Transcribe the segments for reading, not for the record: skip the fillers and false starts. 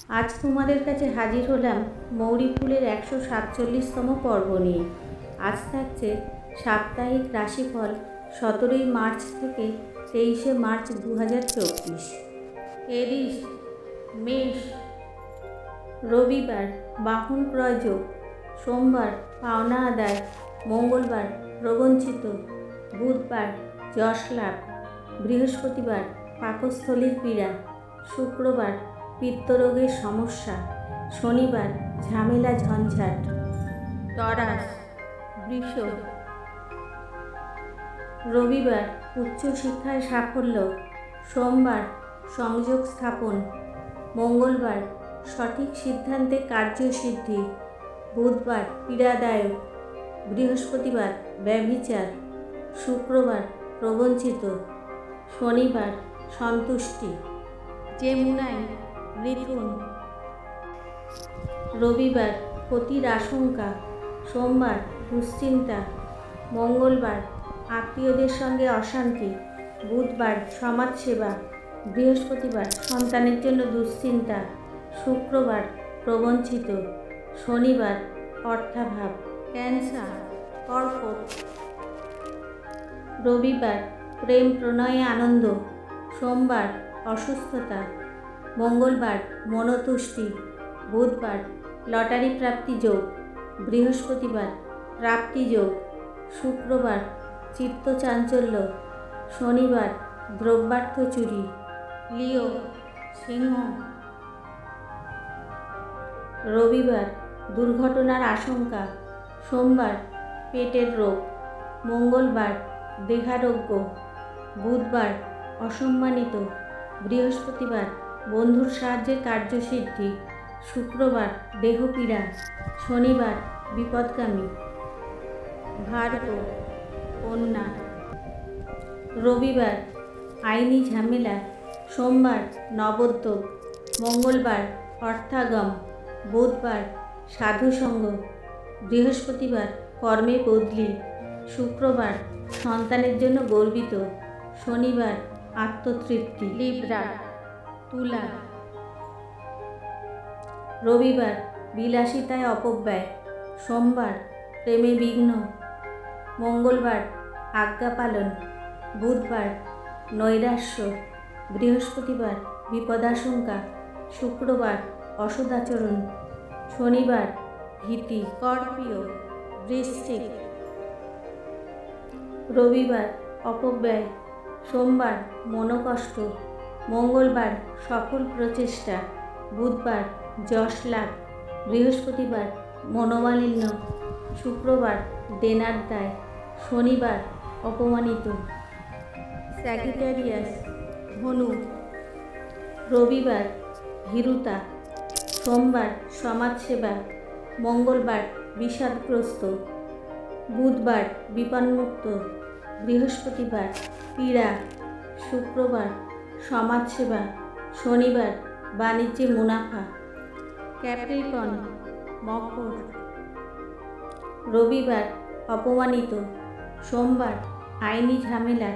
আজ তোমাদের কাছে হাজির হলাম মৌরি ফুলের 147তম পর্ব নিয়ে। আজ থাকছে সাপ্তাহিক রাশিফল 17ই মার্চ থেকে 23শে মার্চ 2024। এরিস, মেষ। রবিবার বাহন ক্রয় যোগ, সোমবার পাওনা আদায়, মঙ্গলবার প্রবঞ্চিত, বুধবার যশ লাভ, বৃহস্পতিবার পাকস্থলীর পীড়া, শুক্রবার পিত্তরোগের সমস্যা, শনিবার ঝামেলা ঝঞ্ঝাট। টরাস, বৃষ। রবিবার উচ্চশিক্ষায় সাফল্য, সোমবার সংযোগ স্থাপন, মঙ্গলবার সঠিক সিদ্ধান্তে কার্যসিদ্ধি, বুধবার পীড়াদায়ক, বৃহস্পতিবার ব্যভিচার, শুক্রবার প্রবঞ্চিত, শনিবার সন্তুষ্টি। যেমুনাই, মিথুন। রবিবার ক্ষতির আশঙ্কা, সোমবার দুশ্চিন্তা, মঙ্গলবার আত্মীয়দের সঙ্গে অশান্তি, বুধবার সমাজসেবা, বৃহস্পতিবার সন্তানের জন্য দুশ্চিন্তা, শুক্রবার প্রবঞ্চিত, শনিবার অর্থাভাব। ক্যান্সার, কর্কট। রবিবার প্রেম প্রণয়ে আনন্দ, সোমবার অসুস্থতা, মঙ্গলবার মনোতুষ্টি, বুধবার লটারি প্রাপ্তি যোগ, বৃহস্পতিবার প্রাপ্তি যোগ, শুক্রবার চিত্তচাঞ্চল্য, শনিবার দ্রব্যার্থ চুরি। লিও, সিংহ। রবিবার দুর্ঘটনার আশঙ্কা, সোমবার পেটের রোগ, মঙ্গলবার দেহারোগ্য, বুধবার অসম্মানিত, বৃহস্পতিবার বন্ধুর সাহায্যে কার্যসিদ্ধি, শুক্রবার দেহপীড়া, শনিবার বিপদগামী। ভার্গ, কন্যা। রবিবার আইনি ঝামেলা, সোমবার নবোদ্যোগ, মঙ্গলবার অর্থাগম, বুধবার সাধুসঙ্গ, বৃহস্পতিবার কর্মে বদলি, শুক্রবার সন্তানের জন্য গর্বিত, শনিবার আত্মতৃপ্তি। লিব্রা, তুলা। রবিবার বিলাসিতায় অপব্যয়, সোমবার প্রেমে বিঘ্ন, মঙ্গলবার আজ্ঞা পালন, বুধবার নৈরাশ্য, বৃহস্পতিবার বিপদাশঙ্কা, শুক্রবার অসদাচরণ, শনিবার ভীতি। স্করপিও, বৃশ্চিক। রবিবার অপব্যয়, সোমবার মনোকষ্ট, মঙ্গলবার সফল প্রচেষ্টা, বুধবার যশ লাভ, বৃহস্পতিবার মনোমালিন্য, শুক্রবার দেনার দায়, শনিবার অপমানিত। স্যাজিটেরিয়াস, ধনু। রবিবার ভীরুতা, সোমবার সমাজসেবা, মঙ্গলবার বিষাদগ্রস্ত, বুধবার বিপন্মুক্ত, বৃহস্পতিবার পীড়া, শুক্রবার সমাজসেবা, শনিবার বাণিজ্যে মুনাফা। ক্যাপ্রিকন, মকর। রবিবার অপমানিত, সোমবার আইনি ঝামেলা,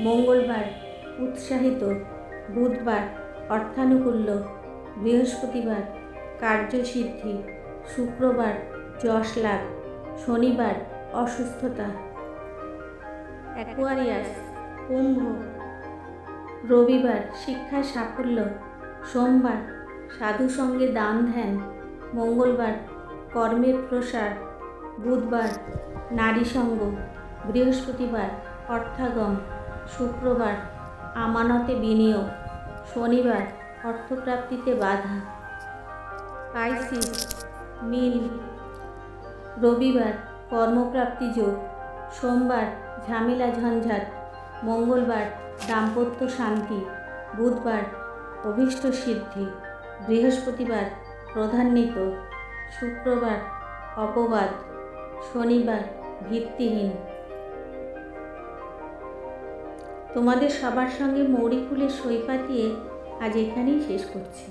মঙ্গলবার উৎসাহিত, বুধবার অর্থানুকূল্য, বৃহস্পতিবার কার্যসিদ্ধি, শুক্রবার যশ লাভ, শনিবার অসুস্থতা। অ্যাকোয়ারিয়াস, কুম্ভ। রবিবার শিক্ষায় সাফল্য, সোমবার সাধুসঙ্গে দান ধ্যান, মঙ্গলবার কর্মের প্রসার, বুধবার নারী সঙ্গ, বৃহস্পতিবার অর্থাগম, শুক্রবার আমানতে বিনিয়োগ, শনিবার অর্থপ্রাপ্তিতে বাধা। পাইসিস, মীন। রবিবার কর্মপ্রাপ্তি যোগ, সোমবার ঝামেলা ঝঞ্ঝাট, মঙ্গলবার দাম্পত্য শান্তি, বুধবার অভীষ্ট সিদ্ধি, বৃহস্পতিবার ক্রোধান্বিত, শুক্রবার অপবাদ, শনিবার ভিত্তিহীন। তোমাদের সবার সঙ্গে মৌরি ফুলের সই পাতিয়ে আজ এখানেই শেষ করছি।